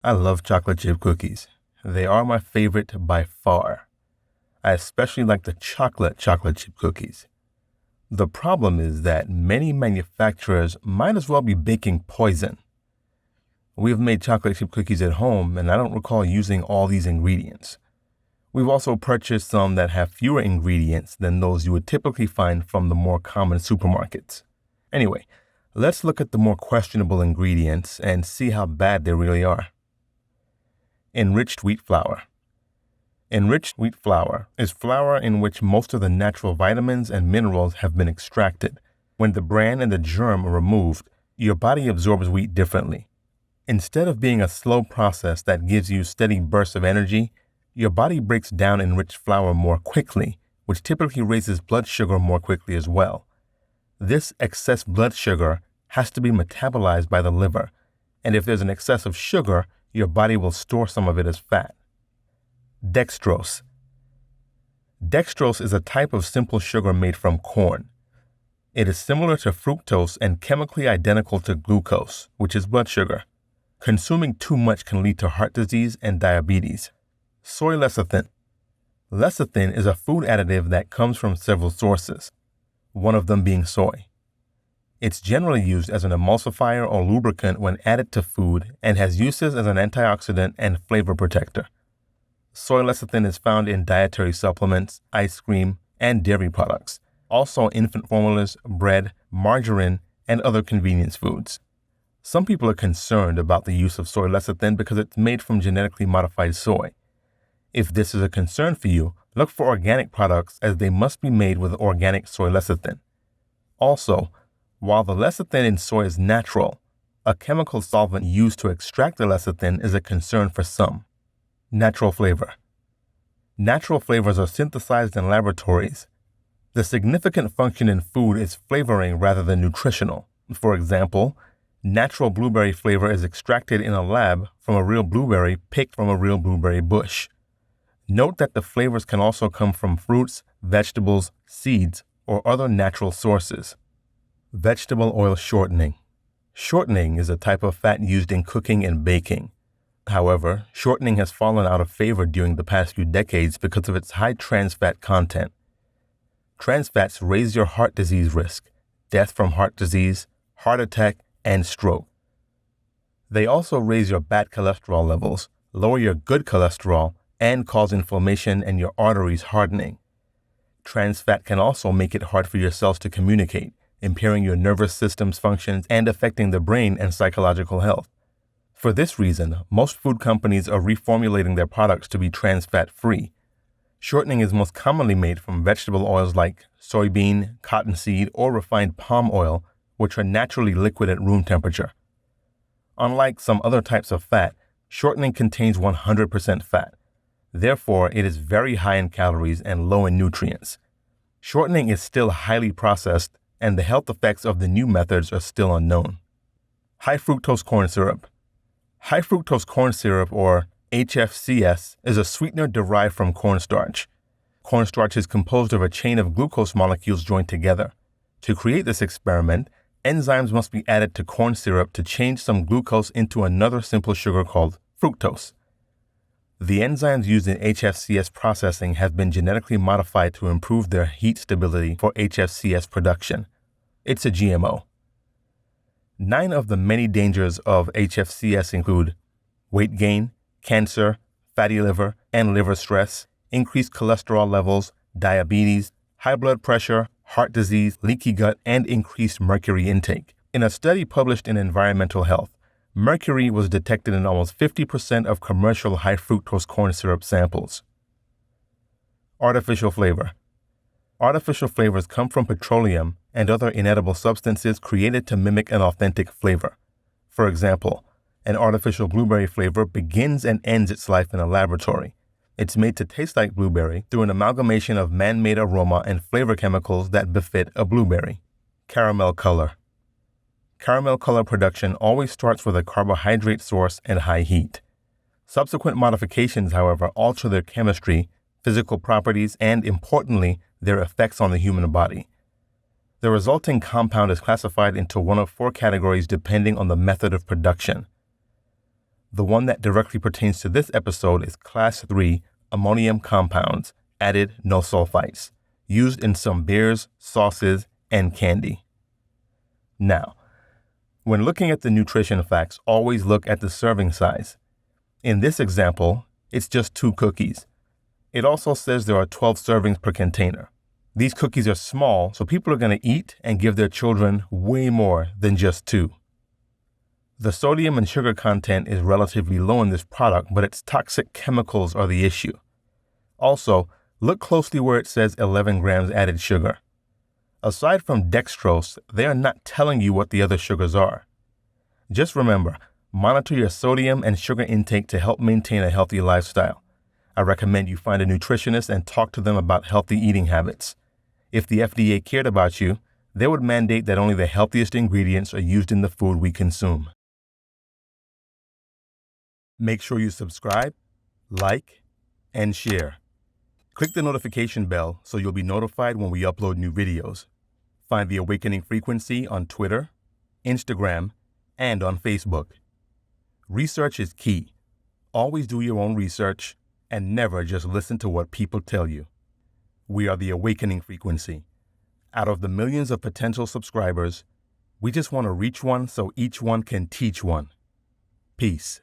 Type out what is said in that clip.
I love chocolate chip cookies. They are my favorite by far. I especially like the chocolate chip cookies. The problem is that many manufacturers might as well be baking poison. We've made chocolate chip cookies at home, and I don't recall using all these ingredients. We've also purchased some that have fewer ingredients than those you would typically find from the more common supermarkets. Anyway, let's look at the more questionable ingredients and see how bad they really are. Enriched wheat flour. Enriched wheat flour is flour in which most of the natural vitamins and minerals have been extracted. When the bran and the germ are removed, your body absorbs wheat differently. Instead of being a slow process that gives you steady bursts of energy, your body breaks down enriched flour more quickly, which typically raises blood sugar more quickly as well. This excess blood sugar has to be metabolized by the liver, and if there's an excess of sugar, your body will store some of it as fat. Dextrose. Dextrose is a type of simple sugar made from corn. It is similar to fructose and chemically identical to glucose, which is blood sugar. Consuming too much can lead to heart disease and diabetes. Soy lecithin. Lecithin is a food additive that comes from several sources, one of them being soy. It's generally used as an emulsifier or lubricant when added to food and has uses as an antioxidant and flavor protector. Soy lecithin is found in dietary supplements, ice cream, and dairy products, also infant formulas, bread, margarine, and other convenience foods. Some people are concerned about the use of soy lecithin because it's made from genetically modified soy. If this is a concern for you, look for organic products as they must be made with organic soy lecithin. Also, while the lecithin in soy is natural, a chemical solvent used to extract the lecithin is a concern for some. Natural flavor. Natural flavors are synthesized in laboratories. The significant function in food is flavoring rather than nutritional. For example, natural blueberry flavor is extracted in a lab from a real blueberry picked from a real blueberry bush. Note that the flavors can also come from fruits, vegetables, seeds, or other natural sources. Vegetable oil shortening. Shortening is a type of fat used in cooking and baking. However, shortening has fallen out of favor during the past few decades because of its high trans fat content. Trans fats raise your heart disease risk, death from heart disease, heart attack, and stroke. They also raise your bad cholesterol levels, lower your good cholesterol, and cause inflammation and your arteries hardening. Trans fat can also make it hard for your cells to communicate, impairing your nervous system's functions and affecting the brain and psychological health. For this reason, most food companies are reformulating their products to be trans fat free. Shortening is most commonly made from vegetable oils like soybean, cottonseed, or refined palm oil, which are naturally liquid at room temperature. Unlike some other types of fat, shortening contains 100% fat. Therefore, it is very high in calories and low in nutrients. Shortening is still highly processed, and the health effects of the new methods are still unknown. High fructose corn syrup. High fructose corn syrup, or HFCS, is a sweetener derived from cornstarch. Cornstarch is composed of a chain of glucose molecules joined together. To create this experiment, enzymes must be added to corn syrup to change some glucose into another simple sugar called fructose. The enzymes used in HFCS processing have been genetically modified to improve their heat stability for HFCS production. It's a GMO. 9 of the many dangers of HFCS include weight gain, cancer, fatty liver, and liver stress, increased cholesterol levels, diabetes, high blood pressure, heart disease, leaky gut, and increased mercury intake. In a study published in Environmental Health, mercury was detected in almost 50% of commercial high fructose corn syrup samples. Artificial flavor. Artificial flavors come from petroleum and other inedible substances created to mimic an authentic flavor. For example, an artificial blueberry flavor begins and ends its life in a laboratory. It's made to taste like blueberry through an amalgamation of man-made aroma and flavor chemicals that befit a blueberry. Caramel color. Caramel color production always starts with a carbohydrate source and high heat. Subsequent modifications, however, alter their chemistry, physical properties, and, importantly, their effects on the human body. The resulting compound is classified into one of 4 categories depending on the method of production. The one that directly pertains to this episode is Class 3 ammonium compounds, added no sulfites, used in some beers, sauces, and candy. Now, when looking at the nutrition facts, always look at the serving size. In this example, it's just 2 cookies. It also says there are 12 servings per container. These cookies are small, so people are going to eat and give their children way more than just 2. The sodium and sugar content is relatively low in this product, but its toxic chemicals are the issue. Also, look closely where it says 11 grams added sugar. Aside from dextrose, they are not telling you what the other sugars are. Just remember, monitor your sodium and sugar intake to help maintain a healthy lifestyle. I recommend you find a nutritionist and talk to them about healthy eating habits. If the FDA cared about you, they would mandate that only the healthiest ingredients are used in the food we consume. Make sure you subscribe, like, and share. Click the notification bell so you'll be notified when we upload new videos. Find The Awakening Frequency on Twitter, Instagram, and on Facebook. Research is key. Always do your own research and never just listen to what people tell you. We are The Awakening Frequency. Out of the millions of potential subscribers, we just want to reach one so each one can teach one. Peace.